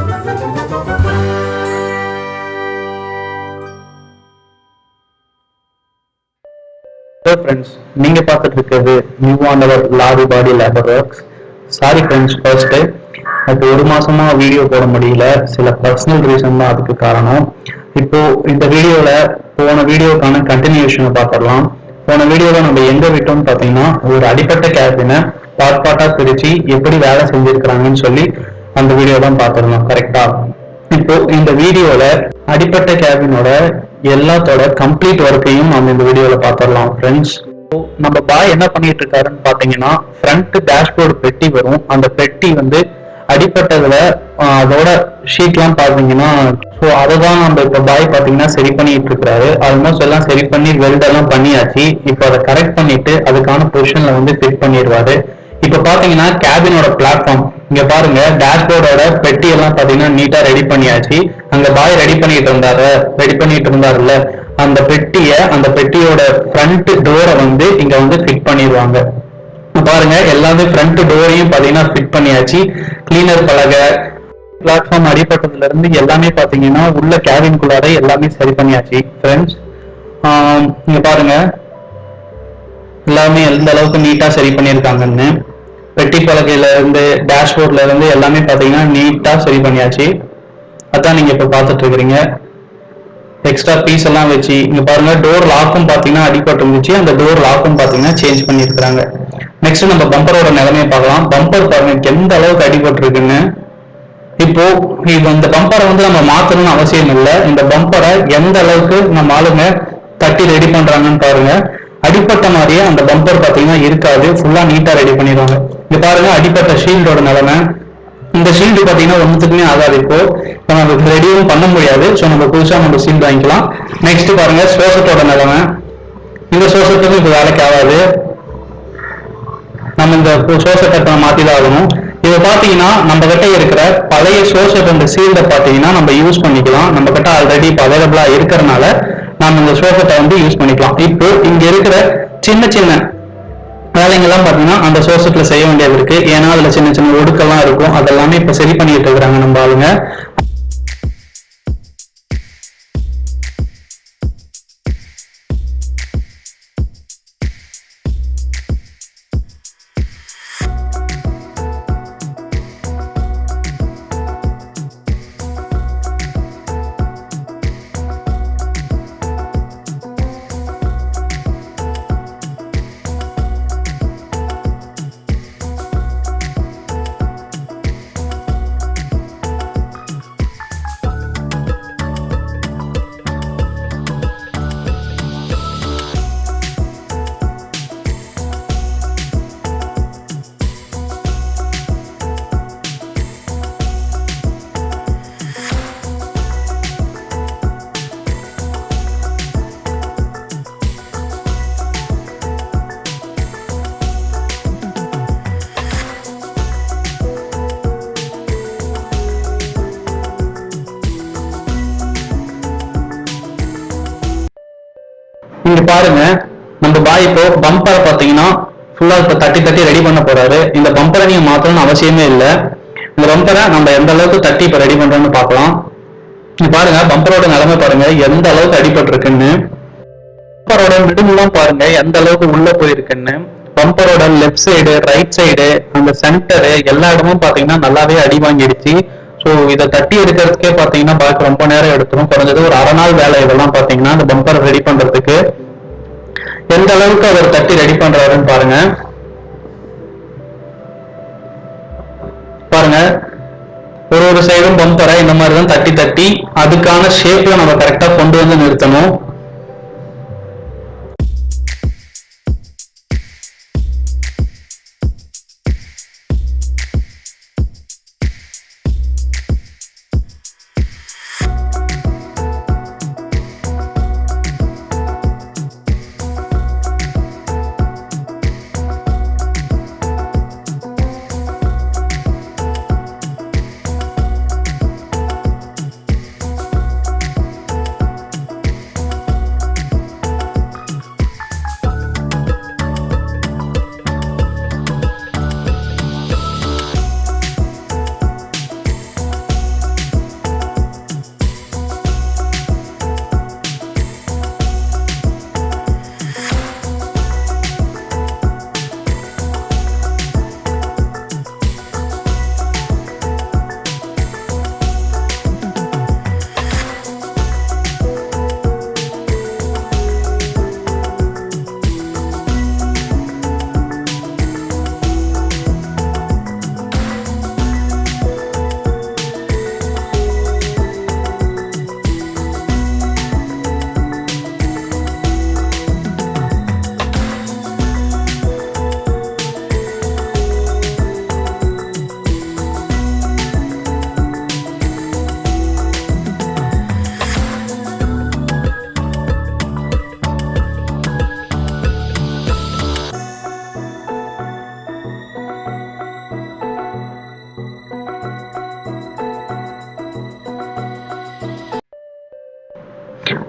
Hello friends, நீங்க பார்த்துட்டு இருக்கிறது நியூ ஆண்டவர் lorry body labour works. Sorry friends, first இப்போ ஒரு மாசமா வீடியோ போட முடியல. சில பர்சனல் ரீசன் தான் அதுக்கு காரணம். இப்போ இந்த வீடியோல போன வீடியோக்கான கண்டினியூஷனை பார்த்துடலாம். போன வீடியோல நம்ம எங்க விட்டோம்னு பார்த்தீங்கன்னா, ஒரு அடிப்பட்ட கேபினை பார்ட்டா பிரிச்சு எப்படி வேலை செஞ்சிருக்கிறாங்கன்னு சொல்லி அந்த வீடியோ தான் பார்த்துருந்தோம். கரெக்டா? இப்போ இந்த வீடியோல அடிப்பட்ட கேபினோட எல்லாத்தோட கம்ப்ளீட் ஒர்க்கையும் நம்ம இந்த வீடியோல பார்த்துடலாம் ஃப்ரெண்ட்ஸ். நம்ம பாய் என்ன பண்ணிட்டு இருக்காருன்னு பாத்தீங்கன்னா, ஃப்ரண்ட் டேஷ்போர்டு பெட்டி வரும். அந்த பெட்டி வந்து அடிப்பட்டதுல அதோட ஷீட்லாம் பாத்தீங்கன்னா, ஸோ அதை தான் நம்ம இப்போ பாய் பாத்தீங்கன்னா சரி பண்ணிட்டு இருக்கிறாரு. ஆல்மோஸ்ட் எல்லாம் சரி பண்ணி வெல்டெல்லாம் பண்ணியாச்சு. இப்போ அதை கரெக்ட் பண்ணிட்டு அதுக்கான பொசிஷன்ல வந்து ஃபிட் பண்ணிடுவாரு. இப்ப பாத்தீங்கன்னா கேபினோட பிளாட்ஃபார்ம் இங்க பாருங்க, டேஷ்போர்டோட பெட்டி எல்லாம் பாத்தீங்கன்னா நீட்டா ரெடி பண்ணியாச்சு. அங்க பாய் ரெடி பண்ணிட்டு இருந்தாருல்ல, அந்த பெட்டியோட ஃப்ரண்ட் டோரை வந்து இங்க வந்து ஃபிட் பண்ணிடுவாங்க. பாருங்க, எல்லாமே ஃப்ரண்ட் டோரையும் பாத்தீங்கன்னா ஃபிட் பண்ணியாச்சு. கிளீனர் பலகை, பிளாட்ஃபார்ம் அடிப்பட்டதுல இருந்து எல்லாமே பாத்தீங்கன்னா உள்ள கேபின்குள்ளார எல்லாமே சரி பண்ணியாச்சு ஃப்ரெண்ட்ஸ். இங்க பாருங்க, எல்லாமே எந்த அளவுக்கு நீட்டா சரி பண்ணியிருக்காங்கன்னு. பெட்டி பலகையில இருந்து டேஷ்போர்ட்ல இருந்து எல்லாமே பாத்தீங்கன்னா நீட்டா சரி பண்ணியாச்சு. அதான் நீங்க இப்ப பாத்துட்டு இருக்கிறீங்க. எக்ஸ்ட்ரா பீஸ் எல்லாம் வச்சு இங்க பாருங்க, டோர் லாக்கும் பாத்தீங்கன்னா அடிப்பட்டு இருந்துச்சு. அந்த டோர் லாக்கும் பாத்தீங்கன்னா சேஞ்ச் பண்ணிருக்காங்க. நெக்ஸ்ட் நம்ம பம்பரோட நிலைமையை பார்க்கலாம். பம்பர் பாருங்க எந்த அளவுக்கு அடிபட்டு இருக்குன்னு. இப்போ இந்த பம்பரை வந்து நம்ம மாத்தணும்னு அவசியம் இல்லை. இந்த பம்பரை எந்த அளவுக்கு நம்ம ஆளுங்க தட்டி ரெடி பண்றாங்கன்னு பாருங்க. அடிப்பட்ட மாதிரியே அந்த பம்பர் பாத்தீங்கன்னா இருக்காது, ஃபுல்லா நீட்டா ரெடி பண்ணிடுவாங்க. இங்க பாருங்க, அடிப்பட்ட ஷீல்டோட நிலைமை. இந்த ஷீல்டு பாத்தீங்கன்னா ஒன்றுத்துக்குமே ஆகாது. இப்போ நம்ம ரெடியும் பண்ண முடியாது. ஸோ நம்ம புதுசா நம்ம ஷீல்டு வாங்கிக்கலாம். நெக்ஸ்ட் பாருங்க, சோசத்தோட நிலைமை. இந்த சோசத்துக்கு இப்போ வேலைக்கு ஆகாது. நம்ம இந்த சோசத்தை மாத்திதான் ஆகணும். இதை பாத்தீங்கன்னா நம்ம கிட்ட இருக்கிற பழைய சோசட் அந்த ஷீல்டை பாத்தீங்கன்னா நம்ம யூஸ் பண்ணிக்கலாம். நம்ம கிட்ட ஆல்ரெடி இப்போ அவைலபிளா இருக்கிறதுனால நம்ம இந்த சோசத்தை வந்து யூஸ் பண்ணிக்கலாம். இப்போ இங்க இருக்கிற சின்ன சின்ன வேலைங்கெல்லாம் பாத்தீங்கன்னா அந்த சோசட்ல செய்ய வேண்டியது இருக்கு. ஏன்னா அதுல சின்ன சின்ன ஒடுக்கெல்லாம் இருக்கும். அதெல்லாமே இப்ப சரி பண்ணிட்டு இருக்கிறாங்க நம்ம ஆளுங்க. இங்க பாருங்க, நம்ம பாய் இப்போ பம்பரை பாத்தீங்கன்னா ஃபுல்லா இப்ப தட்டி தட்டி ரெடி பண்ண போறாரு. இந்த பம்பரை நீங்க மாத்தணும்னு அவசியமே இல்லை. இந்த பம்பரை நம்ம எந்த அளவுக்கு தட்டி இப்ப ரெடி பண்றோம்னு பார்க்கலாம். பாருங்க, பம்பரோட நிலைமை பாருங்க எந்த அளவுக்கு அடிபட்டு இருக்குன்னு. பம்பரோட மிடில்லாம் பாருங்க எந்த அளவுக்கு உள்ள போயிருக்குன்னு. பம்பரோட லெப்ட் சைடு, ரைட் சைடு, அந்த சென்டரு எல்லா இடமும் பாத்தீங்கன்னா நல்லாவே அடி வாங்கிடுச்சு. ஸோ இதை தட்டி எடுக்கிறதுக்கே பாத்தீங்கன்னா பாக்கு ரொம்ப நேரம் எடுத்துரும். குறைஞ்சது ஒரு அரை நாள் வேலை இதெல்லாம் பாத்தீங்கன்னா அந்த பம்பரை ரெடி பண்றதுக்கு. எந்த அளவுக்கு அவர் தட்டி ரெடி பண்றாருன்னு பாருங்க. பாருங்க, ஒரு சைடும் பம்பரை இந்த மாதிரிதான் தட்டி தட்டி அதுக்கான ஷேப்ல நம்ம கரெக்டா கொண்டு வந்து நிறுத்தணும்.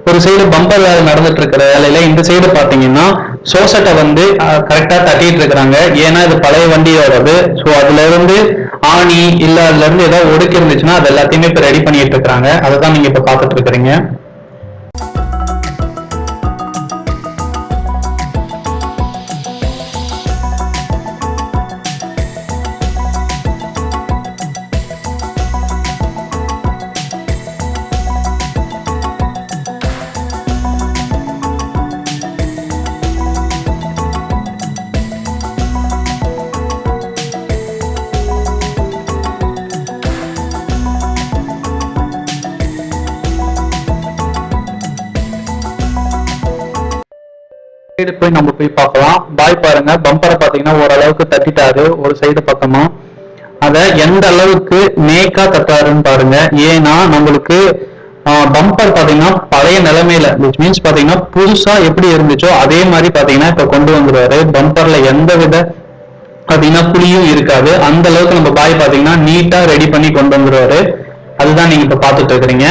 ஒரு சைடு பம்பர் வேலை நடந்துட்டு இருக்கிற வேலையில இந்த சைடு பாத்தீங்கன்னா சோசட்டை வந்து கரெக்டா தட்டிட்டு இருக்கிறாங்க. ஏன்னா இது பழைய வண்டியோடது. ஸோ அதுல இருந்து ஆணி இல்ல அதுல இருந்து ஏதாவது ஒடுக்கி இருந்துச்சுன்னா அது எல்லாத்தையுமே இப்ப ரெடி பண்ணிட்டு இருக்காங்க. அதை தான் நீங்க இப்ப பாத்துட்டு இருக்கிறீங்க. போய் நம்ம போய் பார்க்கலாம். பாய் பாருங்க, பம்பரை பாத்தீங்கன்னா ஓரளவுக்கு தட்டிட்டாரு ஒரு சைடு பக்கமா. அத எந்த அளவுக்கு நேக்கா தட்டாருன்னு பாருங்க. ஏன்னா நம்மளுக்கு பம்பர் பாத்தீங்கன்னா பழைய நிலைமையில மீன்ஸ் பாத்தீங்கன்னா புதுசா எப்படி இருந்துச்சோ அதே மாதிரி பாத்தீங்கன்னா இப்ப கொண்டு வந்துருவாரு. பம்பர்ல எந்த வித பாத்தீங்கன்னா புளியும் இருக்காது. அந்த அளவுக்கு நம்ம பாய் பாத்தீங்கன்னா நீட்டா ரெடி பண்ணி கொண்டு வந்துருவாரு. அதுதான் நீங்க இப்ப பாத்துட்டு இருக்கிறீங்க.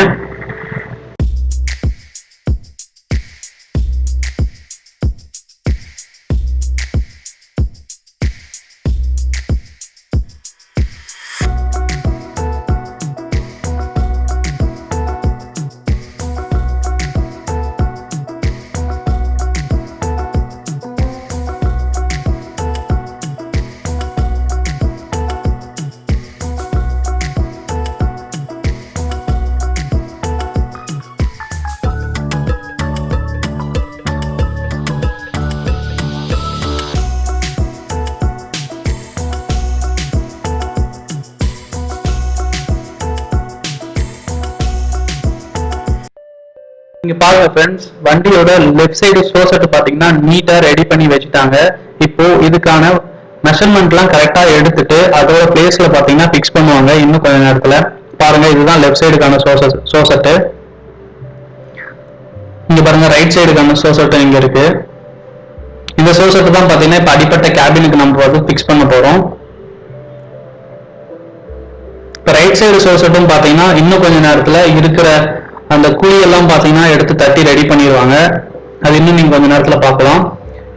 நீங்க பாருங்க ஃப்ரெண்ட்ஸ், வண்டியோட லெஃப்ட் சைடு சோசெட் பாத்தீங்கன்னா நீட்டா ரெடி பண்ணி வச்சுட்டாங்க. இப்போ இதுக்கான மெஷர்மெண்ட் எல்லாம் கரெக்டா எடுத்துட்டு அதோட பிளேஸ்ல பாத்தீங்கன்னா பிக்ஸ் பண்ணுவாங்க இன்னும் கொஞ்ச நேரத்துல. பாருங்க, இதுதான் லெஃப்ட் சைடுக்கான சோசெட். இங்க பாருங்க, ரைட் சைடுக்கான சோசெட் இங்க இருக்கு. இந்த சோசெட் தான் பாத்தீங்கன்னா இப்ப அடிப்பட்ட கேபினுக்கு நம்ம வந்து பிக்ஸ் பண்ண போறோம். இப்ப ரைட் சைடு சோசெட்டும் பாத்தீங்கன்னா இன்னும் கொஞ்ச நேரத்துல இருக்கிற அந்த குழியெல்லாம் பாத்தீங்கன்னா எடுத்து தட்டி ரெடி பண்ணிடுவாங்க. அது இன்னும் நீங்க கொஞ்ச நேரத்துல பார்க்கலாம்.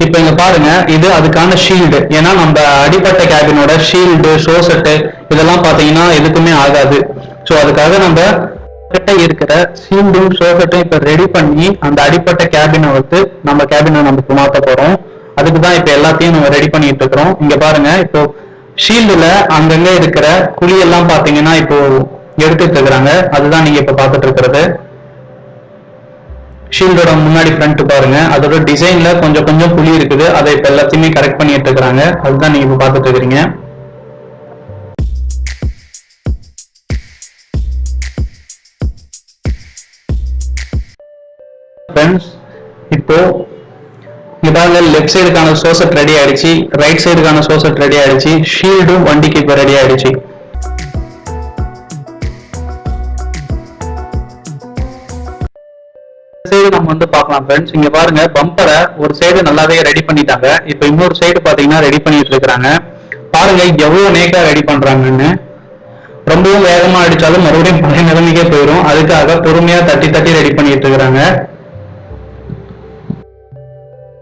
இப்ப இங்க பாருங்க, இது அதுக்கான ஷீல்டு. ஏன்னா நம்ம அடிப்பட்ட கேபினோட ஷீல்டு சோசெட்டு இதெல்லாம் பாத்தீங்கன்னா எதுக்குமே ஆகாது. ஸோ அதுக்காக நம்ம கிட்ட இருக்கிற ஷீல்டும் சோசெட்டும் இப்ப ரெடி பண்ணி அந்த அடிப்பட்ட கேபினை வந்து நம்ம கேபினை நமக்கு மாற்ற போறோம். அதுக்குதான் இப்ப எல்லாத்தையும் நம்ம ரெடி பண்ணிட்டு இருக்கிறோம். இங்க பாருங்க, இப்போ ஷீல்டுல அங்கங்க இருக்கிற குழியெல்லாம் பாத்தீங்கன்னா இப்போ எடுத்துட்டு இருக்கிறாங்க. அதுதான் நீங்க இப்ப பாத்துட்டு இருக்கிறது. ஷீல்டோட முன்னாடி ஃப்ரண்ட் பாருங்க, அதோட டிசைன்ல கொஞ்சம் கொஞ்சம் புளி இருக்குது. அதை இப்ப எல்லாத்தையுமே கரெக்ட் பண்ணிட்டு இருக்கிறாங்க. அதுதான் நீங்க இப்ப பாத்துட்டு இருக்கிறீங்க. இப்போ இதாங்க லெஃப்ட் சைடுக்கான சோசெட் ரெடி ஆயிடுச்சு, ரைட் சைடுக்கான சோசெட் ரெடி ஆயிடுச்சு, ஷீல்டும் வண்டிக்கு இப்ப ரெடி ஆயிடுச்சு. நம்ம வந்து பார்க்கலாம் ஃப்ரெண்ட்ஸ். இங்க பாருங்க, பம்பரை ஒரு சைடு நல்லாவே ரெடி பண்ணிட்டாங்க. இப்ப இன்னொரு சைடு பாத்தீங்கன்னா ரெடி பண்ணிட்டு இருக்காங்க. பாருங்க எவ்வளவு நேக்கா ரெடி பண்றாங்கன்னு. ரொம்பவும் வேகமா அடிச்சாலும் மறுபடியும் பழைய நிலைமைக்கே போயிடும். அதுக்காக பொறுமையா தட்டி தட்டி ரெடி பண்ணிட்டு இருக்கிறாங்க.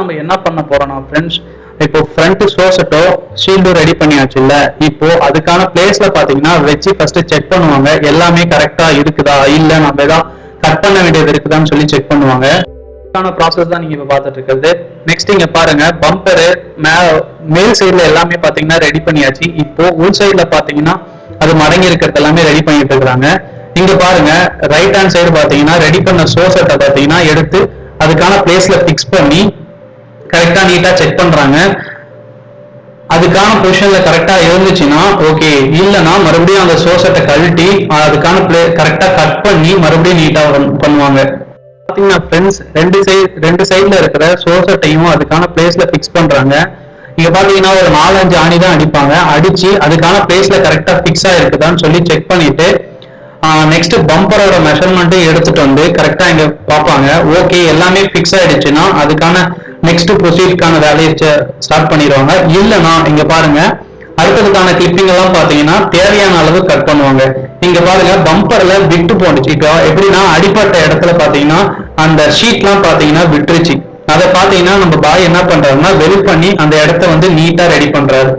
நம்ம என்ன பண்ண போறோம்னா ஃப்ரெண்ட்ஸ், இப்போ ஃப்ரண்ட் சோசெட்டோ ஷீல்டும் ரெடி பண்ணியாச்சு இல்ல. இப்போ அதுக்கான பிளேஸ்ல பாத்தீங்கன்னா வச்சு ஃபர்ஸ்ட் செக் பண்ணுவாங்க, எல்லாமே கரெக்டா இருக்குதா இல்ல நம்ம ஏதாவது கட் பண்ண வேண்டியது இருக்குதான்னு சொல்லி செக் பண்ணுவாங்க. ப்ராசஸ் தான் நீங்க இப்ப பாத்துட்டு இருக்கிறது. நெக்ஸ்ட் இங்க பாருங்க, பம்பரு மேல் சைடுல எல்லாமே பாத்தீங்கன்னா ரெடி பண்ணியாச்சு. இப்போ உள் சைடுல பாத்தீங்கன்னா அது மடங்கி இருக்கிறது எல்லாமே ரெடி பண்ணிட்டு இருக்காங்க. இங்க பாருங்க, ரைட் ஹேண்ட் சைடு பாத்தீங்கன்னா ரெடி பண்ண சோசெட்டை பாத்தீங்கன்னா எடுத்து அதுக்கான பிளேஸ்ல பிக்ஸ் பண்ணி கரெக்டா நீட்டா செக் பண்றாங்க. அதுக்கான பொசிஷன்ல கரெக்டா இருந்துச்சுன்னா ஓகே, இல்லைன்னா மறுபடியும் அந்த சோசெட்டை கழட்டி அதுக்கான கரெக்டா கட் பண்ணி மறுபடியும் நீட்டா பண்ணுவாங்க. பாத்தீங்கன்னா ஃப்ரெண்ட்ஸ், ரெண்டு சைட்ல இருக்கிற சோசெட்டையும் அதுக்கான பிளேஸ்ல பிக்ஸ் பண்றாங்க. இங்க பாத்தீங்கன்னா ஒரு 4-5 ஆணி தான் அடிப்பாங்க. அடிச்சு அதுக்கான பிளேஸ்ல கரெக்டா பிக்ஸ் ஆயிருக்குதான்னு சொல்லி செக் பண்ணிட்டு நெக்ஸ்ட் பம்பரோட மெஷர்மெண்ட்டும் எடுத்துட்டு வந்து கரெக்டா இங்க பார்ப்பாங்க. ஓகே, எல்லாமே பிக்ஸ் ஆயிடுச்சுன்னா அதுக்கான நெக்ஸ்ட் ப்ரொசீஜருக்கான வேலையை ஸ்டார்ட் பண்ணிடுவாங்க. இல்லைன்னா இங்க பாருங்க, அடுத்ததுக்கான கிளிப்பிங் எல்லாம் பாத்தீங்கன்னா தேவையான அளவு கட் பண்ணுவாங்க. இங்க பாருங்க, பம்பர்ல விட்டு போனுச்சு. இப்போ எப்படின்னா அடிப்பட்ட இடத்துல பாத்தீங்கன்னா அந்த ஷீட்லாம் பாத்தீங்கன்னா விட்டுருச்சு. அதை பாத்தீங்கன்னா நம்ம பாய் என்ன பண்றாருன்னா வெல்ட் பண்ணி அந்த இடத்த வந்து நீட்டா ரெடி பண்றாரு.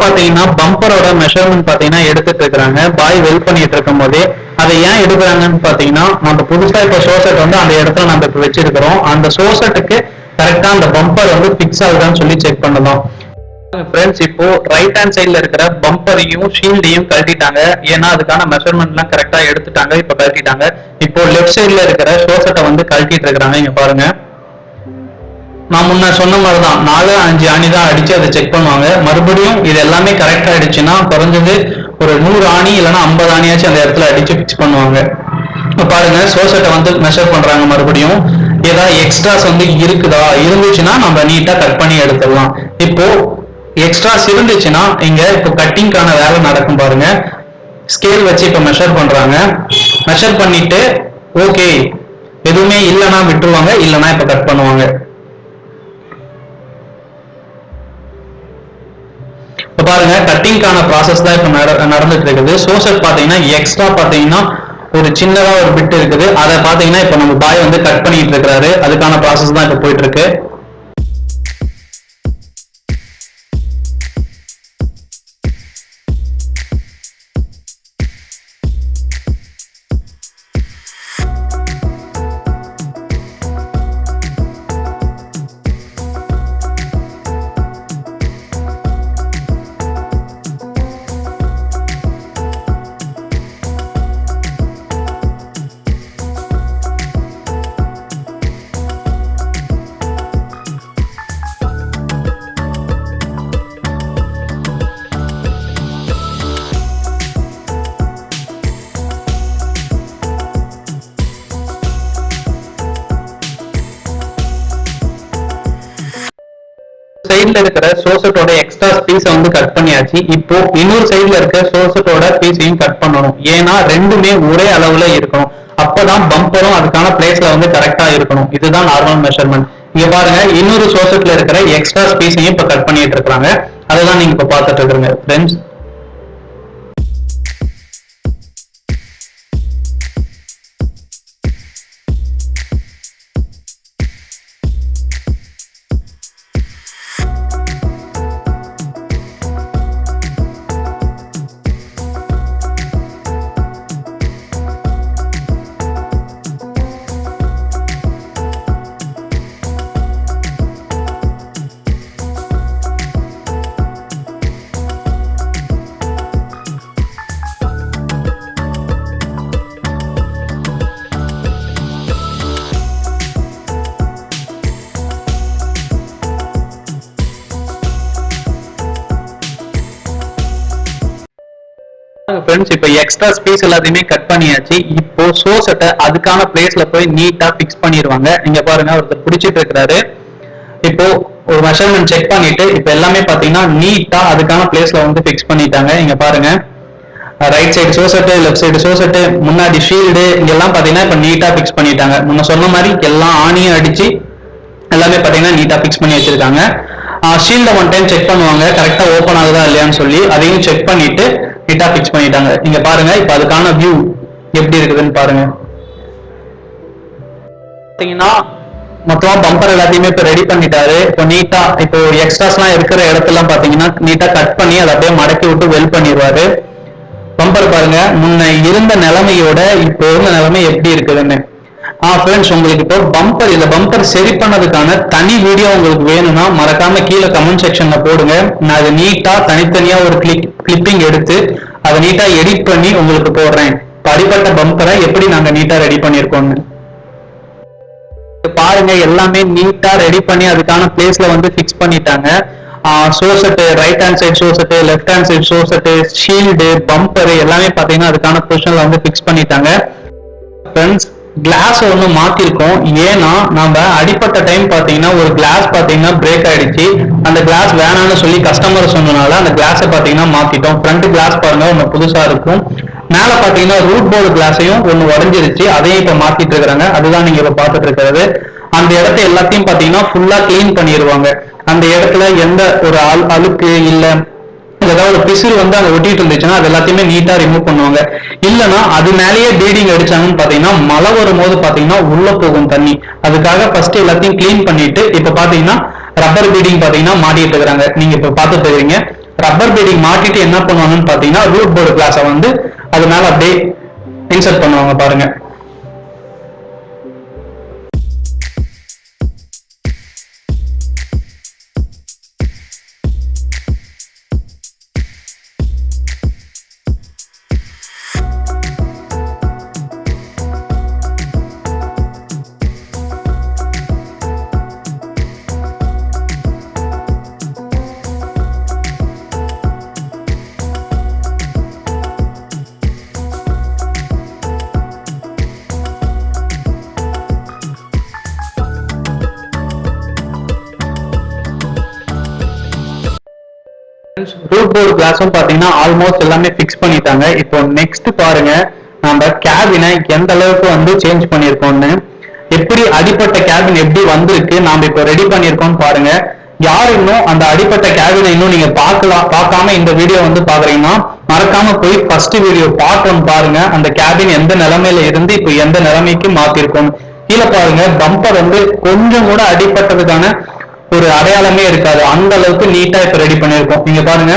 பாத்தீங்கன்னா பம்பரோட மெஷர்மெண்ட் பாத்தீங்கன்னா எடுத்துட்டு இருக்காங்க. பாய் வெல்ட் பண்ணிட்டு இருக்கும் போதே அதை ஏன் எடுக்கிறாங்கன்னு பாத்தீங்கன்னா, நம்ம புதுசா இப்ப சோசெட் வந்து அந்த இடத்துல நம்ம இப்ப வச்சிருக்கிறோம். அந்த சோசெட்டுக்கு கரெக்டா அந்த பம்பர் வந்து பிக்ஸ் ஆகுதான்னு சொல்லி செக் பண்ணலாம். ஃப்ரெண்ட்ஸ், இப்போ ரைட் ஹேண்ட் சைட்ல இருக்கிற பம்பரையும் ஷீல்டையும் கழட்டிட்டாங்க. ஏன்னா அதுக்கான மெஷர்மெண்ட் எல்லாம் கரெக்டா எடுத்துட்டாங்க. இப்ப கழட்டிட்டாங்க. இப்போ லெஃப்ட் சைட்ல இருக்கிற சோசெட்டை வந்து கழட்டிட்டு இருக்காங்க. இங்க பாருங்க, நான் முன்ன சொன்ன மாதிரிதான் 4-5 ஆணி தான் அடிச்சு அதை செக் பண்ணுவாங்க. மறுபடியும் இது எல்லாமே கரெக்டா ஆயிடுச்சுன்னா குறைஞ்சது ஒரு 100 ஆணி இல்லைன்னா 50 ஆணியாச்சும் அந்த இடத்துல அடிச்சு பிக்ஸ் பண்ணுவாங்க. பாருங்க, சோசெட்டை வந்து மெஷர் பண்றாங்க. மறுபடியும் ஏதாவது எக்ஸ்ட்ராஸ் வந்து இருக்குதா, இருந்துச்சுன்னா நம்ம நீட்டா கட் பண்ணி எடுத்துடலாம். இப்போ எக்ஸ்ட்ராஸ் இருந்துச்சுன்னா இங்க இப்போ கட்டிங்கான வேலை நடக்கும். பாருங்க, ஸ்கேல் வச்சு இப்ப மெஷர் பண்றாங்க. மெஷர் பண்ணிட்டு ஓகே எதுவுமே இல்லைன்னா விட்டுருவாங்க, இல்லைன்னா இப்ப கட் பண்ணுவாங்க. பாருங்க, கட்டிங்கான ப்ராசஸ் தான் இப்ப நடந்துட்டு இருக்குது. சோசெட் பாத்தீங்கன்னா எக்ஸ்ட்ரா பாத்தீங்கன்னா ஒரு சின்னதா ஒரு பிட் இருக்குது. அதை பாத்தீங்கன்னா இப்ப நம்ம பாய் வந்து கட் பண்ணிட்டு இருக்காரு. அதுக்கான ப்ராசஸ் தான் இப்ப போயிட்டு இருக்கு. சைடுல இருக்கிற சோசெட்டோட எக்ஸ்ட்ரா பீஸை வந்து கட் பண்ணியாச்சு. இப்போ இன்னொரு சைடுல இருக்க சோசெட்டோட பீஸையும் கட் பண்ணணும். ஏன்னா ரெண்டுமே ஒரே அளவுல இருக்கணும். அப்பதான் பம்பரும் அதுக்கான பிளேஸ்ல வந்து கரெக்டா இருக்கணும். இதுதான் நார்மல் மெஷர்மெண்ட். இங்க பாருங்க, இன்னொரு சோசெட்ல இருக்கிற எக்ஸ்ட்ரா பீஸையும் இப்ப கட் பண்ணிட்டு இருக்காங்க. அதுதான் நீங்க இப்ப பாத்துட்டு இருக்கீங்க ஃப்ரெண்ட்ஸ். ஃப்ரெண்ட்ஸ், இப்போ எக்ஸ்ட்ரா ஸ்பேஸ் எல்லாத்தையுமே கட் பண்ணியாச்சு. இப்போ சோசெட்டை அதுக்கான பிளேஸ்ல போய் நீட்டா பிக்ஸ் பண்ணிடுவாங்க. இங்க பாருங்க, ஒருத்தர் பிடிச்சிட்டு இருக்கிறாரு. இப்போ ஒரு மெஷர்மெண்ட் செக் பண்ணிட்டு இப்போ எல்லாமே பாத்தீங்கன்னா நீட்டா அதுக்கான பிளேஸ்ல வந்து பிக்ஸ் பண்ணிட்டாங்க. இங்க பாருங்க, ரைட் சைடு சோசெட்டு, லெஃப்ட் சைடு சோசெட்டு, முன்னாடி ஷீல்டு, இங்கெல்லாம் பாத்தீங்கன்னா இப்ப நீட்டா பிக்ஸ் பண்ணிட்டாங்க. முன்ன சொன்ன மாதிரி எல்லா ஆணியும் அடிச்சு எல்லாமே பாத்தீங்கன்னா நீட்டா பிக்ஸ் பண்ணி வச்சிருக்காங்க. ஷீல்ட ஒன் டைம் செக் பண்ணுவாங்க, கரெக்டா ஓபன் ஆகுதா இல்லையான்னு சொல்லி. அதையும் செக் பண்ணிட்டு நீட்டா பிக்ஸ் பண்ணிட்டாங்க. இங்க பாருங்க, இப்ப அதுக்கான வியூ எப்படி இருக்குதுன்னு பாருங்க. பாத்தீங்கன்னா மொத்தமா பம்பர் எல்லாத்தையுமே இப்ப ரெடி பண்ணிட்டாரு. இப்போ நீட்டா இப்போ எக்ஸ்ட்ராஸ் எல்லாம் இருக்கிற இடத்துல பாத்தீங்கன்னா நீட்டா கட் பண்ணி அதை அப்படியே மடக்கி விட்டு வெல் பண்ணிடுவாரு. பம்பர் பாருங்க, முன்ன இருந்த நிலைமையோட இப்போ இருந்த நிலைமை எப்படி இருக்குதுன்னு. ஃப்ரெண்ட்ஸ், உங்களுக்கு இப்போ பம்பர் சரி பண்ணதுக்கான தனி வீடியோ உங்களுக்கு வேணும்னா மறக்காம கீழே கமெண்ட் செக்ஷன்ல போடுங்க. நான் அதை நீட்டா தனித்தனியா ஒரு கிளிப்பிங் எடுத்து அதை நீட்டா எடிட் பண்ணி உங்களுக்கு போடுறேன். அடிப்பட்ட பம்பரை எப்படி நாங்க நீட்டா ரெடி பண்ணிருக்கோம்னு பாருங்க. எல்லாமே நீட்டா ரெடி பண்ணி அதுக்கான பிளேஸ்ல வந்து பிக்ஸ் பண்ணிட்டாங்க. Socket, right hand side socket, left hand side socket, shield, bumper எல்லாமே பாத்தீங்கன்னா அதுக்கான பொசிஷன்ல வந்து பிக்ஸ் பண்ணிட்டாங்க. ஃப்ரெண்ட்ஸ், கிளாஸ் ஒண்ணு மாத்திருக்கோம். ஏன்னா நம்ம அடிப்பட்ட டைம் பாத்தீங்கன்னா ஒரு கிளாஸ் பாத்தீங்கன்னா பிரேக் ஆயிடுச்சு. அந்த கிளாஸ் வேணான்னு சொல்லி கஸ்டமர் சொன்னனால அந்த கிளாஸை பாத்தீங்கன்னா மாத்திட்டோம். ஃப்ரண்ட் கிளாஸ் பாருங்க ஒண்ணு புதுசா இருக்கும். மேல பாத்தீங்கன்னா ரூட் போர்டு கிளாஸையும் ஒண்ணு உடஞ்சிருச்சு. அதையும் இப்ப மாத்திட்டு இருக்காங்க. அதுதான் நீங்க இப்ப பாத்துட்டு இருக்கிறது. அந்த இடத்த எல்லாத்தையும் பாத்தீங்கன்னா ஃபுல்லா கிளீன் பண்ணிடுவாங்க. அந்த இடத்துல எந்த ஒரு அழுக்கு இல்ல ஏதாவது பிசுறு வந்து அங்க ஒட்டிட்டு இருந்துச்சுன்னா அது எல்லாத்தையுமே நீட்டா ரிமூவ் பண்ணுவாங்க. இல்லைன்னா அது மேலேயே பீடிங் அடிச்சாங்கன்னு பாத்தீங்கன்னா மழை வரும்போது பாத்தீங்கன்னா உள்ள போகும் தண்ணி. அதுக்காக ஃபர்ஸ்ட் எல்லாத்தையும் கிளீன் பண்ணிட்டு இப்ப பாத்தீங்கன்னா ரப்பர் பீடிங் பாத்தீங்கன்னா மாட்டிட்டு இருக்கிறாங்க. நீங்க இப்ப பாத்துட்டு இருக்கீங்க. ரப்பர் பீடிங் மாட்டிட்டு என்ன பண்ணுவாங்கன்னு பாத்தீங்கன்னா ரூட் போர்டு கிளாஸை வந்து அது மேல அப்படியே இன்சர்ட் பண்ணுவாங்க பாருங்க. ரூட் போர்டு கிளாஸும் பாத்தீங்கன்னா ஆல்மோஸ்ட் எல்லாமே பிக்ஸ் பண்ணிட்டாங்க. இப்போ நெக்ஸ்ட் பாருங்க நம்ம கேபினை எந்த அளவுக்கு வந்து சேஞ்ச் பண்ணிருக்கோம்னு. எப்படி அடிப்பட்ட கேபின் எப்படி வந்திருக்கு நாம இப்போ ரெடி பண்ணிருக்கோம்னு பாருங்க. யார் இன்னும் அந்த அடிப்பட்ட கேபினை இன்னும் நீங்க பார்க்காம இந்த வீடியோ வந்து பாக்குறீங்கன்னா மறக்காம போய் ஃபர்ஸ்ட் வீடியோ பார்ட் 1 பாருங்க. அந்த கேபின் எந்த நிலைமையில இருந்து இப்போ எந்த நிலைமைக்கு மாத்திருக்கோம். கீழே பாருங்க பம்பர் வந்து கொஞ்சம் கூட அடிப்பட்டதுக்கான ஒரு அடையாளமே இருக்காது. அந்த அளவுக்கு நீட்டா இப்ப ரெடி பண்ணிருக்கோம். நீங்க பாருங்க.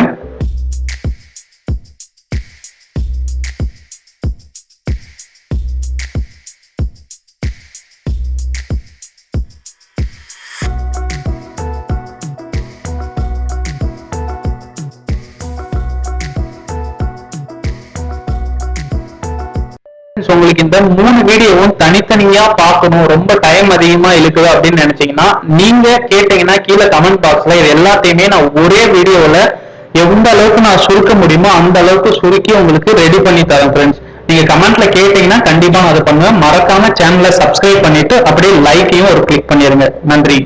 உங்களுக்கு இந்த 3 வீடியோவும் தனித்தனியா பார்க்கணும், ரொம்ப டைம் அதிகமா இழுக்குது அப்படின்னு நினைச்சீங்கன்னா நீங்க கேட்டீங்கன்னா கீழே கமெண்ட் பாக்ஸ்ல இது எல்லாத்தையுமே நான் ஒரே வீடியோல எந்த அளவுக்கு நான் சுருக்க முடியுமோ அந்த அளவுக்கு சுருக்கி உங்களுக்கு ரெடி பண்ணி தரேன் ஃப்ரெண்ட்ஸ். நீங்க கமெண்ட்ல கேட்டீங்கன்னா கண்டிப்பா நான் அதை பண்ணுவேன். மறக்காம சேனலை சப்ஸ்கிரைப் பண்ணிட்டு அப்படியே லைக்கையும் ஒரு கிளிக் பண்ணிருங்க. நன்றி.